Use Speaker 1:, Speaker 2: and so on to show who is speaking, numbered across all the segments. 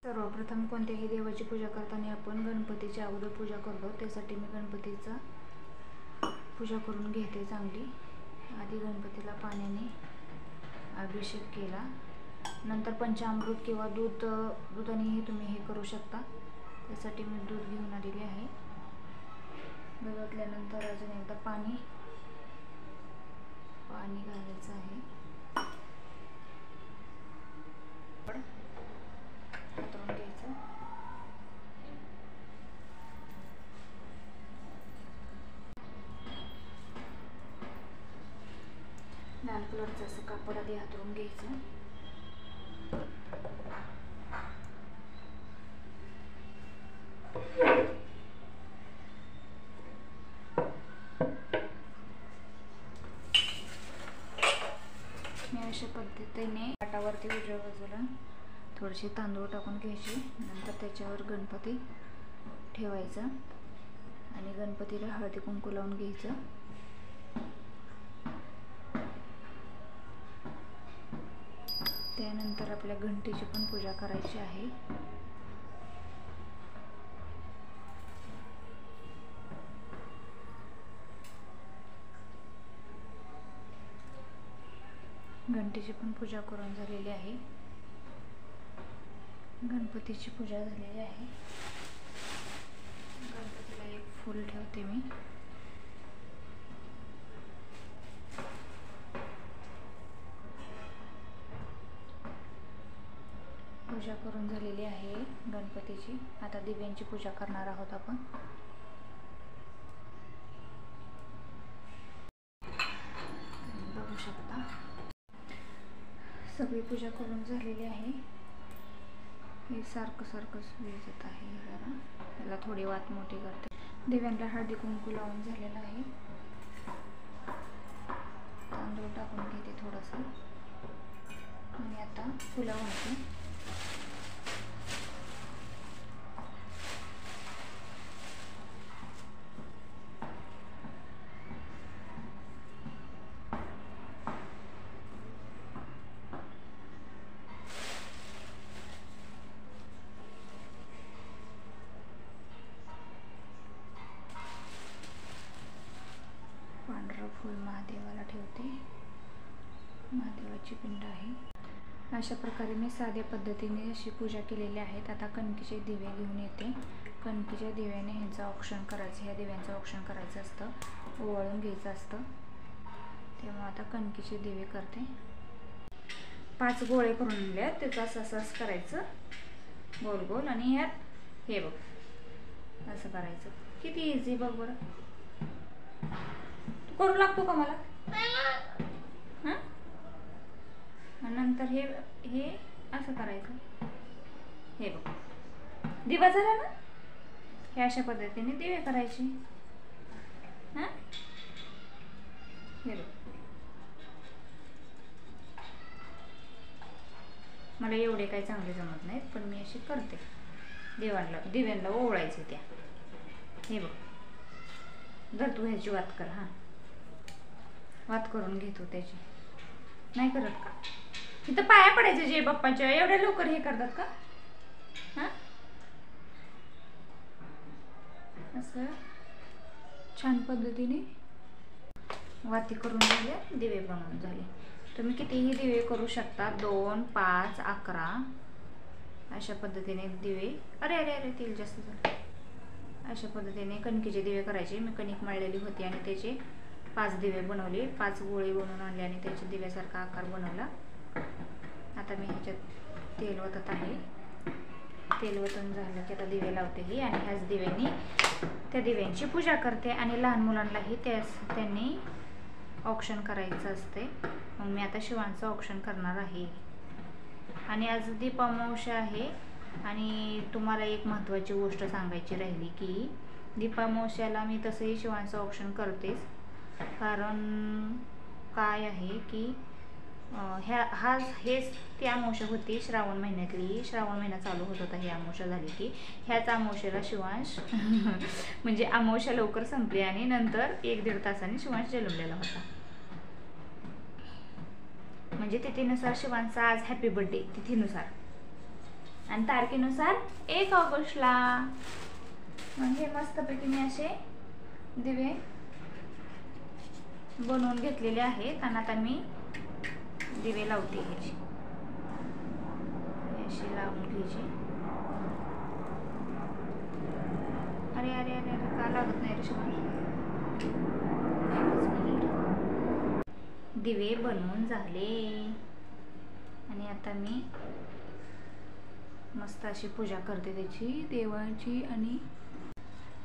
Speaker 1: सर्वप्रथम कोणत्याही देवाची पूजा करताना आपण गणपतीच्या अगोदर पूजा करतो. त्यासाठी मी गणपतीचा पूजा करून घेते चांगली. आधी गणपतीला पाण्याने अभिषेक केला, नंतर पंचामृत किंवा दुधानेही तुम्ही हे करू शकता. त्यासाठी मी दूध घेऊन आलेले आहे. दूध ओतल्यानंतर अजून एकदा पाणी घालायचं आहे. हातरून घ्यायचं. लाल कलरचं असं कापड आधी हातरून घ्यायचं. मी अशा पद्धतीने ताटावरती उजव्या बाजूला थोडेसे तांदूळ टाकून घ्यायचे. नंतर त्याच्यावर गणपती ठेवायचा आणि गणपतीला हळदी कुंकू लावून घ्यायचं. त्यानंतर आपल्या घंटीची पण पूजा करायची आहे. घंटीची पण पूजा करून झालेली आहे. गणपतीची पूजा झालेली आहे. गणपतीला एक फूल ठेवते मी. पूजा करून झालेली आहे गणपतीची. आता दिव्यांची पूजा करणार आहोत आपण. बघू शकता सगळी पूजा करून झालेली आहे. हे सारखं विजत आहे. जरा त्याला थोडी वात मोठी करते. दिव्यांना हळदी कुंकू लावून झालेला आहे. तांदूळ टाकून घेते थोडंसं आणि आता फुलं वाहते. पांढरं फूल महादेवाला ठेवते. महादेवाची पिंड आहे. अशा प्रकारे मी साध्या पद्धतीने अशी पूजा केलेली आहेत. आता कणकीचे दिवे घेऊन येते. कणकीच्या दिव्याने ह्यांचं औक्षण करायचं. ह्या दिव्यांचं औक्षण करायचं असतं, ओवाळून घ्यायचं असतं. तेव्हा आता कणकीचे दिवे करते. 5 गोळे करून आणले. त्याचं असं करायचं गोल गोल आणि ह्यात हे बघ असं करायचं. किती इझी बघ बरं. करू लागतो का मला? हां. नंतर हे असं करायचं. हे बघ दिवा झाला ना. हे अशा पद्धतीने दिवे करायचे. हां हे बघ. मला एवढे काही चांगले जमत नाहीत, पण मी अशी करते. दिव्यांना ओवळायचे त्या. हे बघ जर तू ह्याची वात कर. हां वात करून घेतो त्याची. नाही करत का? इथं पाया पडायचं जे बाप्पाच्या. एवढ्या लवकर हे करतात का? हां असं छान पद्धतीने वाती करून झाल्या. दिवे बनवून झाले. तुम्ही कितीही दिवे करू शकता. 2, 5, 11 अशा पद्धतीने दिवे. अरे अरे अरे तेल जास्त झालं. अशा पद्धतीने कणकीचे दिवे करायचे. मी कणिक मळलेली होती आणि त्याचे 5 दिवे बनवले. 5 गोळे बनवून आणले आणि त्याच्या दिव्यासारखा आकार बनवला. आता मी ह्याच्यात तेल ओतत आहे. तेल ओतून झालं की आता दिवे लावते ही आणि ह्याच दिव्यांनी त्या दिव्यांची पूजा करते. आणि लहान मुलांनाही त्यांनी औक्षण करायचं असते. मग मी आता शिवांचं औक्षण करणार आहे. आणि आज दीपामावस्या आहे. आणि तुम्हाला एक महत्त्वाची गोष्ट सांगायची राहिली की दीपामावस्याला मी तसंही शिवांचं औक्षण करतेच. कारण काय आहे की हेच ती अमावस्या होती श्रावण महिन्यातली. श्रावण महिना चालू होत होता. ही अमावस्या झाली की ह्याच अमावस्याला शिवांश म्हणजे अमावस्या लवकर संपली आणि नंतर 1-1.5 तासांनी शिवांश जन्मलेला होता. म्हणजे तिथीनुसार शिवांचा आज हॅपी बर्थडे तिथीनुसार. आणि तारखेनुसार 1 ऑगस्टला. मग हे मस्तपैकी मी असे दिवे बनवून घेतलेले आहेत आणि आता मी दिवे लावते. ह्याची अशी लावून घ्यायची. अरे अरे अरे अरे का लागत नाही रे शिवानी. दिवे बनवून झाले आणि आता मी मस्त अशी पूजा करते त्याची देवाची. आणि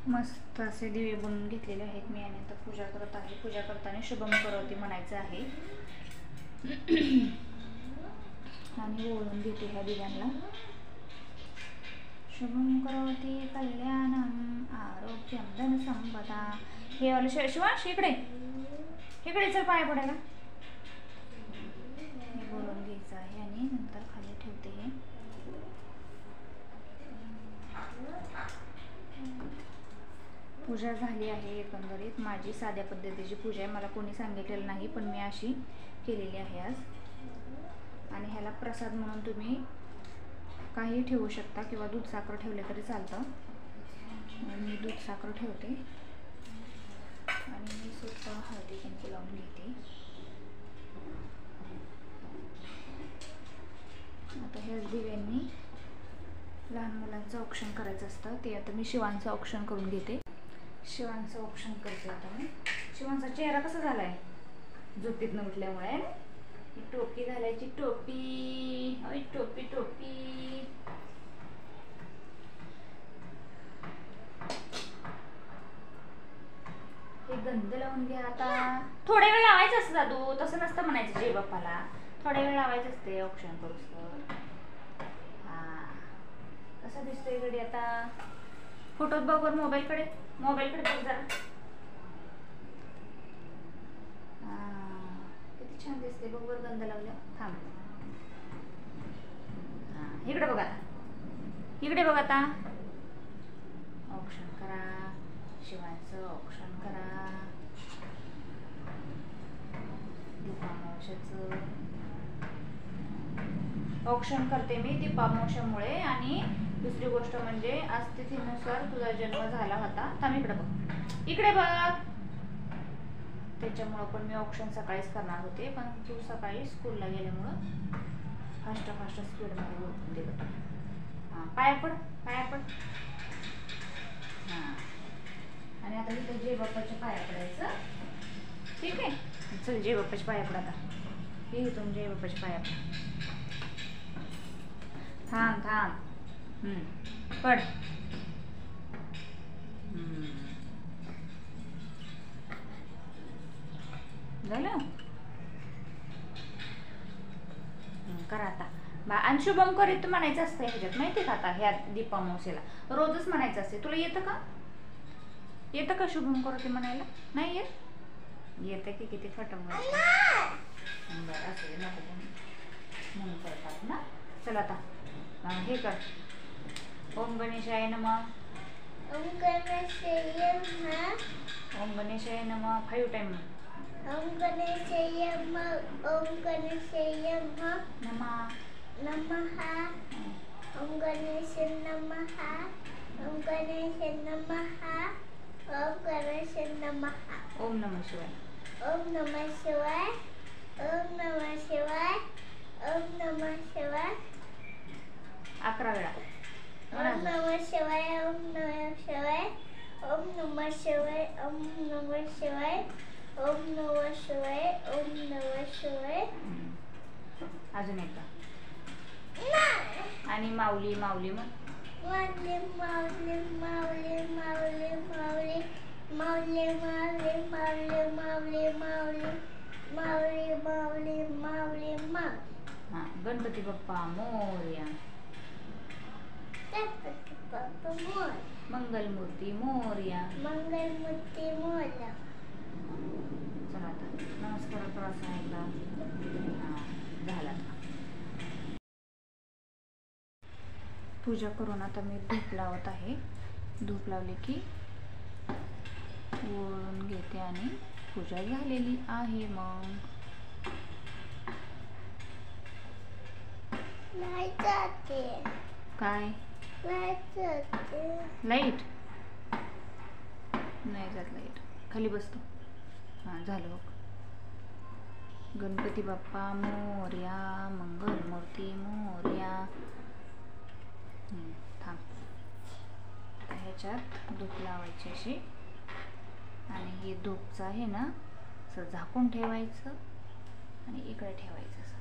Speaker 1: मस्त असे दिवे बनवून घेतलेले आहेत मी आणि आता पूजा करत आहे. पूजा करताना शुभम करोती म्हणायचं आहे आणि ओळून घेते ह्या दिव्यांना. शुभम करोती कल्याणम आरोग्यम धन संपदा. हे वालं शिवांश इकडे इकडे चल पाय पडायला. हे बोलून घ्यायचं आहे आणि नंतर खाली ठेवते. हे पूजा झाली आहे. एकंदरीत माझी साध्या पद्धतीची पूजा आहे. मला कोणी सांगितलेलं नाही पण मी अशी केलेली आहे आज. आणि ह्याला प्रसाद म्हणून तुम्ही काही ठेवू शकता किंवा दूध साखर ठेवले तरी चालतं. मी दूध साखर ठेवते आणि मी स्वतः हळदी कुंकू लावून घेते. आता ह्या दिव्यांनी लहान मुलांचं औक्षण करायचं असतं. ते आता मी शिवांचं औक्षण करून घेते. शिवांचं औक्षण करते आता मी. शिवांचा चेहरा कसा झालाय झोपेतनं उठल्यामुळे. टोपी घालायची. टोपी अय टोपी टोपी. हे गंध लावून घ्या. आता थोड्या वेळ लावायचं असतं दादू. तसं नसतं म्हणायचं जय बाप्पाला. थोड्या वेळ लावायचं असते औक्षण करूस तर. हा कसं दिसतोय गडी आता. फोटोत बघ वर मोबाईलकडे बघ जरा. किती छान दिसते बघ वर गंध लावल्या. थांब. इकडे बघ आता. इकडे बघ आता. औक्षण करा. शिवांचं औक्षण करा. दीपामावश्याचं औक्षण करते मी दीपामावश्यामुळे. आणि दुसरी गोष्ट म्हणजे आज तिथीनुसार तुझा जन्म झाला होता. थांब इकडे बघ. इकडे बघ. त्याच्यामुळं पण मी औक्षण सकाळीच करणार होते पण तू सकाळी स्कूलला गेल्यामुळं फास्ट स्पीडमध्ये उठून दिलं. हां पाया पड. हां आणि आता इथं जय बाप्पाच्या पाया पडायचं. ठीक आहे चल जय बाप्पाच्या पाया पड आता. हे इथून जय बाप्पाच्या पाया पड. थांब पड. झालं करा आता. आणि शुभम करीत म्हणायचं असतं ह्याच्यात माहिती का. आता ह्या दीपामावस्येला रोजच म्हणायचं असते. तुला येतं का शुभम करोती म्हणायला. नाही येतं की किती फटम बरं असं नको म्हणून करतात ना. चल आता हे कर. ओम गणेशाय नमः. ओम गणेशाय नमः 5 टाइम. ओम गणेशाय नमः. ओम गणेशाय नमः. ओम गणेशाय नमः. ओम गणेशाय नमः. ओम गणेशाय नमः. ओम नमः शिवाय. ओम नमः शिवाय. ओम नमः शिवाय. ओम नमः शिवाय. 11 वेळा. ओम नमः शिवाय. ओम नमः शिवाय. ओम नमः शिवाय. ओम नमः शिवाय. ओम नमः शिवाय. ओम नमः शिवाय. अजून एकदा. आणि माऊली माऊली मग. माऊली माऊली माऊली माऊली माऊली माऊली माऊली माऊली माऊली माऊली माऊली माऊली माऊली माऊली. हां गणपती बाप्पा मोरया. गणपती बाप्पा मोरया. मंगलमूर्ती मोरया. मंगलमूर्ती मोरया. चला आता नमस्कार करा सांगितला. झाला. पूजा करून आता मी धूप लावत आहे. धूप लावले की ओळून घेते आणि पूजा झालेली आहे. मग नाही जाते. काय लाईट नाही जात, लाईट खाली बसतो. हां झालं बघ. गणपती बाप्पा मोरया, मंगलमूर्ती मोरया. थांब, ह्याच्यात धूप लावायची अशी, आणि हे धूपचं आहे ना असं झाकून ठेवायचं आणि इकडे ठेवायचं असं.